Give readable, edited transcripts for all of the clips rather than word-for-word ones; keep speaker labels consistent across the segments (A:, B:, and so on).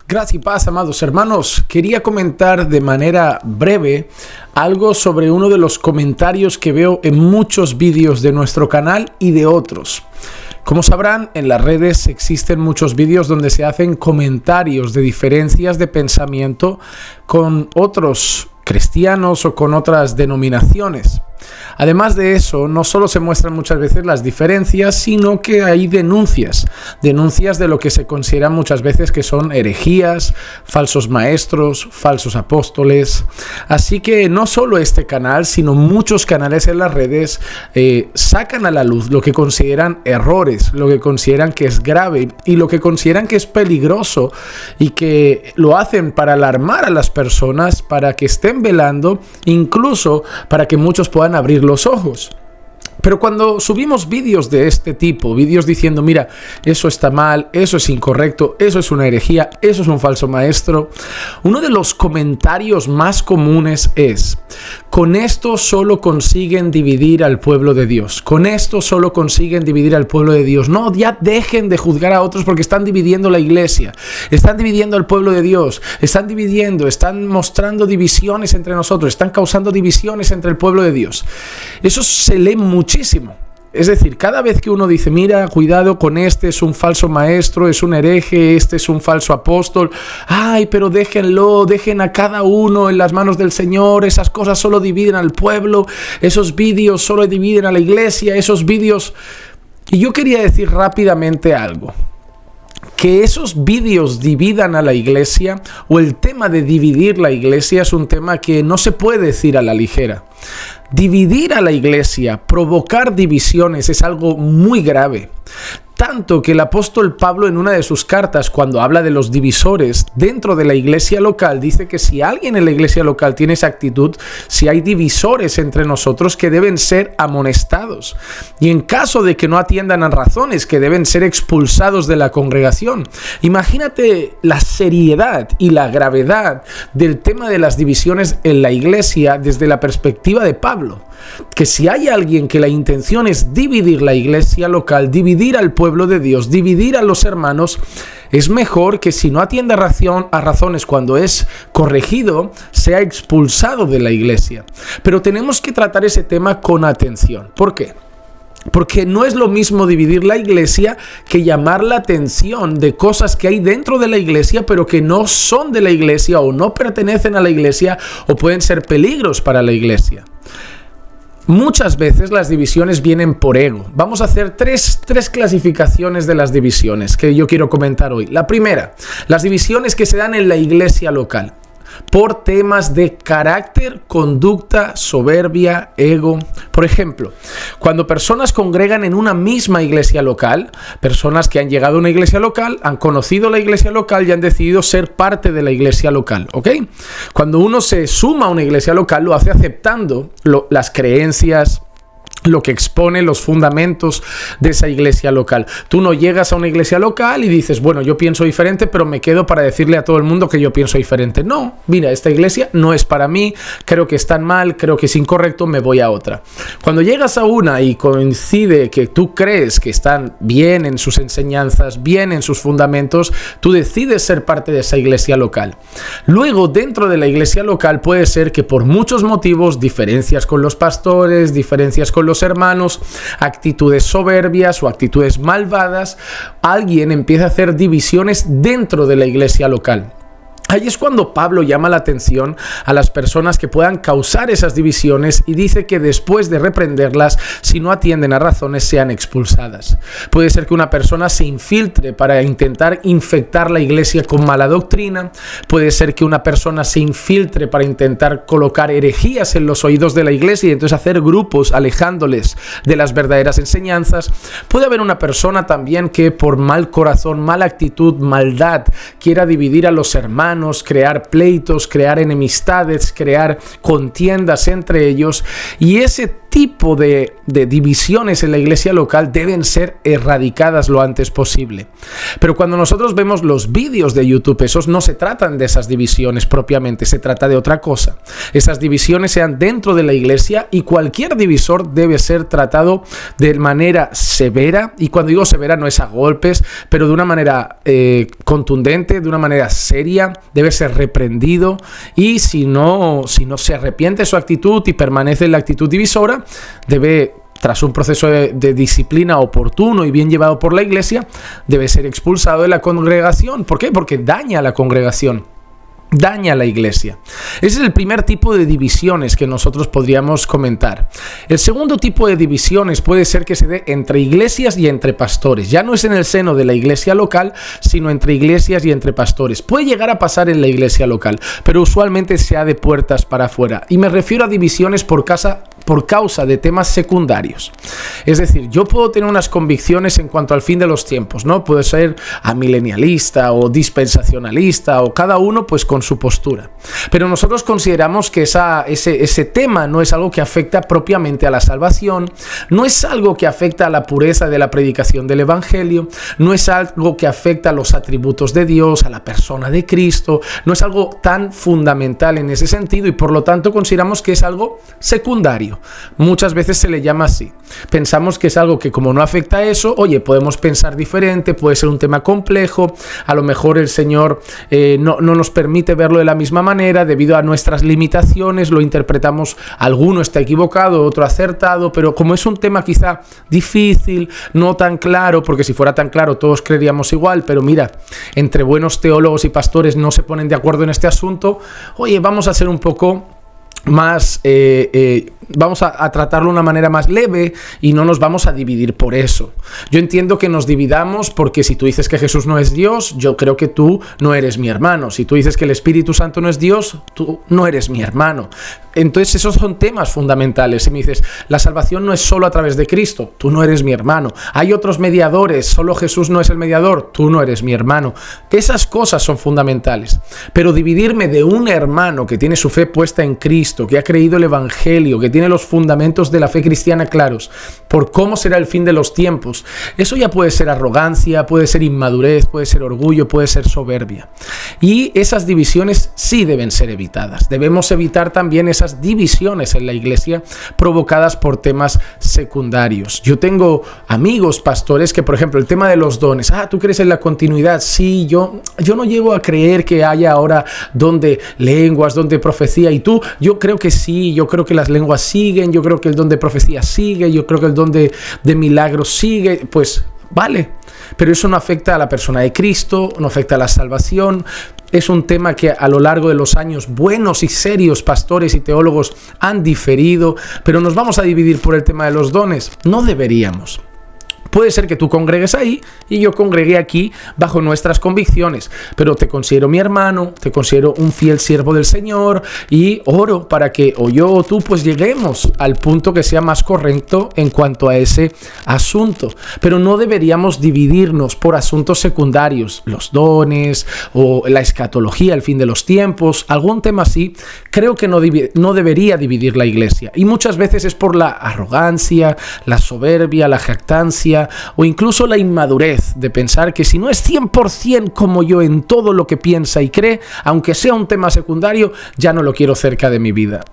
A: Gracias y paz, amados hermanos. Quería comentar de manera breve algo sobre uno de los comentarios que veo en muchos vídeos de nuestro canal y de otros. Como sabrán, en las redes existen muchos vídeos donde se hacen comentarios de diferencias de pensamiento con otros cristianos o con otras denominaciones. Además de eso, no solo se muestran muchas veces las diferencias, sino que hay denuncias de lo que se consideran muchas veces que son herejías, falsos maestros, falsos apóstoles. Así que no solo este canal, sino muchos canales en las redes sacan a la luz lo que consideran errores, lo que consideran que es grave y lo que consideran que es peligroso, y que lo hacen para alarmar a las personas, para que estén velando, incluso para que muchos puedan abrir los ojos. Pero cuando subimos vídeos de este tipo, vídeos diciendo, mira, eso está mal, eso es incorrecto, eso es una herejía, eso es un falso maestro, uno de los comentarios más comunes es: con esto solo consiguen dividir al pueblo de Dios. Con esto solo consiguen dividir al pueblo de Dios. No, ya dejen de juzgar a otros porque están dividiendo la iglesia, están dividiendo al pueblo de Dios, están mostrando divisiones entre nosotros, están causando divisiones entre el pueblo de Dios. Eso se lee muchísimo. Es decir, cada vez que uno dice, mira, cuidado con este, es un falso maestro, es un hereje, este es un falso apóstol, ay, pero dejen a cada uno en las manos del Señor, esas cosas solo dividen al pueblo, esos vídeos solo dividen a la iglesia, esos vídeos... Y yo quería decir rápidamente algo. Que esos vídeos dividan a la iglesia, o el tema de dividir la iglesia, es un tema que no se puede decir a la ligera. Dividir a la iglesia, provocar divisiones es algo muy grave. Tanto que el apóstol Pablo, en una de sus cartas, cuando habla de los divisores dentro de la iglesia local, dice que si alguien en la iglesia local tiene esa actitud, si hay divisores entre nosotros, que deben ser amonestados. Y en caso de que no atiendan a razones, que deben ser expulsados de la congregación. Imagínate la seriedad y la gravedad del tema de las divisiones en la iglesia desde la perspectiva de Pablo. Que si hay alguien que la intención es dividir la iglesia local, dividir al pueblo de Dios, dividir a los hermanos, es mejor que si no atiende a razones cuando es corregido, sea expulsado de la iglesia. Pero tenemos que tratar ese tema con atención. ¿Por qué? Porque no es lo mismo dividir la iglesia que llamar la atención de cosas que hay dentro de la iglesia, pero que no son de la iglesia o no pertenecen a la iglesia o pueden ser peligros para la iglesia. Muchas veces las divisiones vienen por ego. Vamos a hacer tres clasificaciones de las divisiones que yo quiero comentar hoy. La primera, las divisiones que se dan en la iglesia local. Por temas de carácter, conducta, soberbia, ego. Por ejemplo, cuando personas congregan en una misma iglesia local, personas que han llegado a una iglesia local, han conocido la iglesia local y han decidido ser parte de la iglesia local, ¿ok? Cuando uno se suma a una iglesia local, lo hace aceptando las creencias, lo que expone, los fundamentos de esa iglesia local. Tú no llegas a una iglesia local y dices, bueno, yo pienso diferente, pero me quedo para decirle a todo el mundo que yo pienso diferente. No, mira, esta iglesia no es para mí, creo que están mal, creo que es incorrecto, me voy a otra. Cuando llegas a una y coincide que tú crees que están bien en sus enseñanzas, bien en sus fundamentos, tú decides ser parte de esa iglesia local. Luego, dentro de la iglesia local puede ser que por muchos motivos, diferencias con los pastores, diferencias con los hermanos, actitudes soberbias o actitudes malvadas, alguien empieza a hacer divisiones dentro de la iglesia local. Ahí es cuando Pablo llama la atención a las personas que puedan causar esas divisiones y dice que después de reprenderlas, si no atienden a razones, sean expulsadas. Puede ser que una persona se infiltre para intentar infectar la iglesia con mala doctrina. Puede ser que una persona se infiltre para intentar colocar herejías en los oídos de la iglesia y entonces hacer grupos alejándoles de las verdaderas enseñanzas. Puede haber una persona también que por mal corazón, mala actitud, maldad, quiera dividir a los hermanos, hermanos, crear pleitos, crear enemistades, crear contiendas entre ellos, y ese tipo de divisiones en la iglesia local deben ser erradicadas lo antes posible. Pero cuando nosotros vemos los vídeos de YouTube, esos no se tratan de esas divisiones propiamente, se trata de otra cosa. Esas divisiones sean dentro de la iglesia, y cualquier divisor debe ser tratado de manera severa, y cuando digo severa no es a golpes, pero de una manera contundente, de una manera seria, debe ser reprendido, y si no se arrepiente de su actitud y permanece en la actitud divisora, debe, tras un proceso de disciplina oportuno y bien llevado por la iglesia, debe ser expulsado de la congregación. ¿Por qué? Porque daña a la congregación, daña a la iglesia. Ese es el primer tipo de divisiones que nosotros podríamos comentar. El segundo tipo de divisiones puede ser que se dé entre iglesias y entre pastores. Ya no es en el seno de la iglesia local, sino entre iglesias y entre pastores. Puede llegar a pasar en la iglesia local, pero usualmente se ha de puertas para afuera. Y me refiero a divisiones por causa de temas secundarios. Es decir, yo puedo tener unas convicciones en cuanto al fin de los tiempos, ¿no? Puedo ser amilenialista o dispensacionalista, o cada uno pues con su postura. Pero nosotros consideramos que ese tema no es algo que afecta propiamente a la salvación, no es algo que afecta a la pureza de la predicación del evangelio, no es algo que afecta a los atributos de Dios, a la persona de Cristo, no es algo tan fundamental en ese sentido, y por lo tanto consideramos que es algo secundario. Muchas veces se le llama así. Pensamos que es algo que, como no afecta a eso, oye, podemos pensar diferente, puede ser un tema complejo, a lo mejor el Señor no nos permite verlo de la misma manera, debido a nuestras limitaciones, lo interpretamos, alguno está equivocado, otro acertado, pero como es un tema quizá difícil, no tan claro, porque si fuera tan claro todos creeríamos igual, pero mira, entre buenos teólogos y pastores no se ponen de acuerdo en este asunto, oye, vamos a ser un poco más, vamos a tratarlo de una manera más leve y no nos vamos a dividir por eso. Yo entiendo que nos dividamos porque si tú dices que Jesús no es Dios, yo creo que tú no eres mi hermano. Si tú dices que el Espíritu Santo no es Dios, tú no eres mi hermano. Entonces esos son temas fundamentales. Si me dices, la salvación no es solo a través de Cristo, tú no eres mi hermano. Hay otros mediadores, solo Jesús no es el mediador, tú no eres mi hermano. Esas cosas son fundamentales. Pero dividirme de un hermano que tiene su fe puesta en Cristo, que ha creído el evangelio, que tiene los fundamentos de la fe cristiana claros, por cómo será el fin de los tiempos, eso ya puede ser arrogancia, puede ser inmadurez, puede ser orgullo, puede ser soberbia. Y esas divisiones sí deben ser evitadas. Debemos evitar también esas divisiones en la iglesia provocadas por temas secundarios. Yo tengo amigos pastores que, por ejemplo, el tema de los dones, ¿tú crees en la continuidad? Sí, yo no llego a creer que haya ahora don de lenguas, don de profecía, y tú, yo creo que sí, yo creo que las lenguas siguen, yo creo que el don de profecía sigue, yo creo que el don de milagros sigue, pues vale, pero eso no afecta a la persona de Cristo, no afecta a la salvación. Es un tema que a lo largo de los años buenos y serios pastores y teólogos han diferido, pero nos vamos a dividir por el tema de los dones. No deberíamos. Puede ser que tú congregues ahí y yo congregué aquí bajo nuestras convicciones, pero te considero mi hermano, te considero un fiel siervo del Señor y oro para que o yo o tú pues lleguemos al punto que sea más correcto en cuanto a ese asunto. Pero no deberíamos dividirnos por asuntos secundarios, los dones o la escatología, el fin de los tiempos, algún tema así. Creo que no debería dividir la iglesia, y muchas veces es por la arrogancia, la soberbia, la jactancia, o incluso la inmadurez de pensar que si no es 100% como yo en todo lo que piensa y cree, aunque sea un tema secundario, ya no lo quiero cerca de mi vida.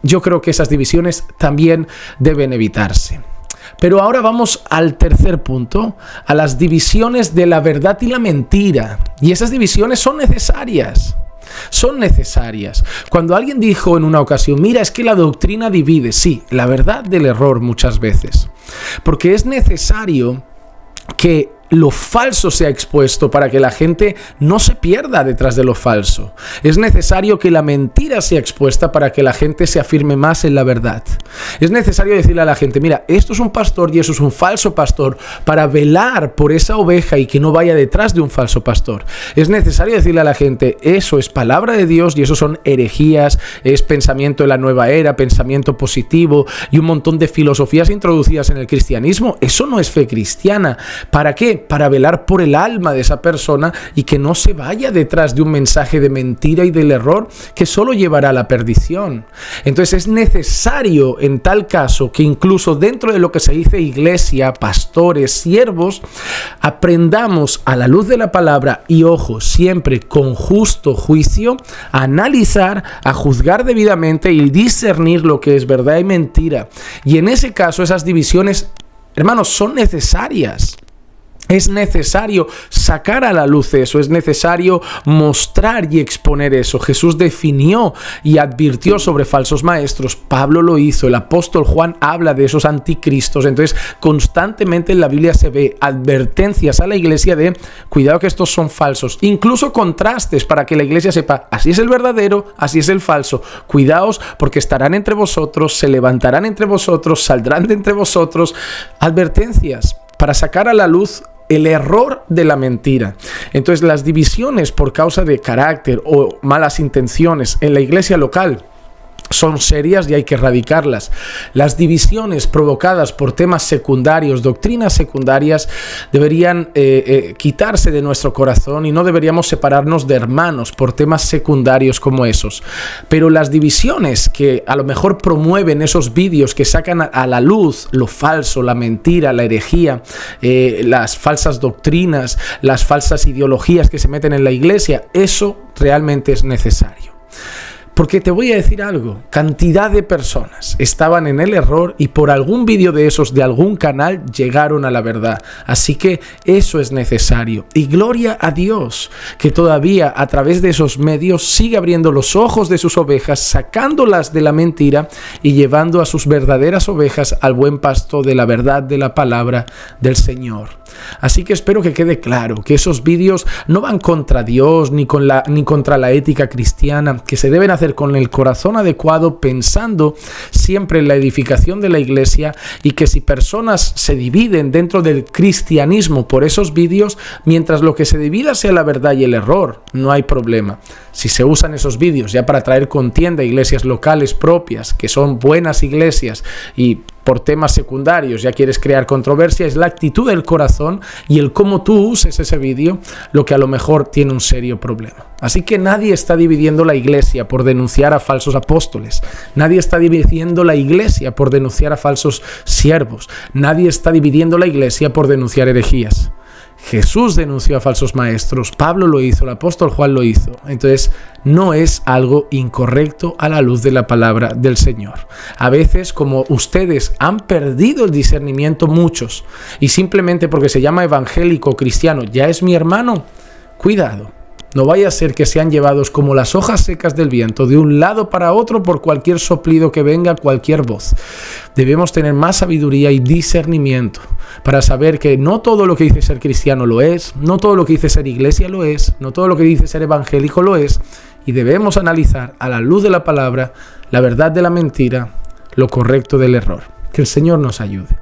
A: Yo creo que esas divisiones también deben evitarse. Pero ahora vamos al tercer punto, a las divisiones de la verdad y la mentira. Y esas divisiones son necesarias. Son necesarias. Cuando alguien dijo en una ocasión, mira, es que la doctrina divide, sí, la verdad del error muchas veces, porque es necesario que lo falso sea expuesto para que la gente no se pierda detrás de lo falso. Es necesario que la mentira sea expuesta para que la gente se afirme más en la verdad. Es necesario decirle a la gente, mira, esto es un pastor y eso es un falso pastor, para velar por esa oveja y que no vaya detrás de un falso pastor. Es necesario decirle a la gente, eso es palabra de Dios y eso son herejías, es pensamiento de la nueva era, pensamiento positivo y un montón de filosofías introducidas en el cristianismo. Eso no es fe cristiana. ¿Para qué? Para velar por el alma de esa persona y que no se vaya detrás de un mensaje de mentira y del error que solo llevará a la perdición. Entonces es necesario en tal caso que incluso dentro de lo que se dice iglesia, pastores, siervos, aprendamos a la luz de la palabra y, ojo, siempre con justo juicio, a analizar, a juzgar debidamente y discernir lo que es verdad y mentira. Y en ese caso esas divisiones, hermanos, son necesarias. Es necesario sacar a la luz eso, es necesario mostrar y exponer eso. Jesús definió y advirtió sobre falsos maestros. Pablo lo hizo, el apóstol Juan habla de esos anticristos. Entonces, constantemente en la Biblia se ve advertencias a la iglesia de cuidado que estos son falsos. Incluso contrastes para que la iglesia sepa, así es el verdadero, así es el falso. Cuidaos porque estarán entre vosotros, se levantarán entre vosotros, saldrán de entre vosotros. Advertencias para sacar a la luz el error de la mentira. Entonces, las divisiones por causa de carácter o malas intenciones en la iglesia local son serias y hay que erradicarlas. Las divisiones provocadas por temas secundarios, doctrinas secundarias, deberían quitarse de nuestro corazón y no deberíamos separarnos de hermanos por temas secundarios como esos. Pero las divisiones que a lo mejor promueven esos vídeos que sacan a la luz lo falso, la mentira, la herejía, las falsas doctrinas, las falsas ideologías que se meten en la iglesia, eso realmente es necesario. Porque te voy a decir algo, cantidad de personas estaban en el error y por algún vídeo de esos de algún canal llegaron a la verdad. Así que eso es necesario. Y gloria a Dios que todavía a través de esos medios sigue abriendo los ojos de sus ovejas, sacándolas de la mentira y llevando a sus verdaderas ovejas al buen pasto de la verdad de la palabra del Señor. Así que espero que quede claro que esos vídeos no van contra Dios ni contra la ética cristiana, que se deben hacer con el corazón adecuado, pensando siempre en la edificación de la iglesia, y que si personas se dividen dentro del cristianismo por esos vídeos, mientras lo que se divida sea la verdad y el error, no hay problema. Si se usan esos vídeos ya para traer contienda a iglesias locales propias, que son buenas iglesias, y por temas secundarios ya quieres crear controversia, es la actitud del corazón y el cómo tú uses ese vídeo lo que a lo mejor tiene un serio problema. Así que nadie está dividiendo la iglesia por denunciar a falsos apóstoles. Nadie está dividiendo la iglesia por denunciar a falsos siervos. Nadie está dividiendo la iglesia por denunciar herejías. Jesús denunció a falsos maestros, Pablo lo hizo, el apóstol Juan lo hizo. Entonces, no es algo incorrecto a la luz de la palabra del Señor. A veces, como ustedes han perdido el discernimiento muchos, y simplemente porque se llama evangélico o cristiano, ya es mi hermano, cuidado. No vaya a ser que sean llevados como las hojas secas del viento, de un lado para otro por cualquier soplido que venga, cualquier voz. Debemos tener más sabiduría y discernimiento para saber que no todo lo que dice ser cristiano lo es, no todo lo que dice ser iglesia lo es, no todo lo que dice ser evangélico lo es, y debemos analizar a la luz de la palabra la verdad de la mentira, lo correcto del error. Que el Señor nos ayude.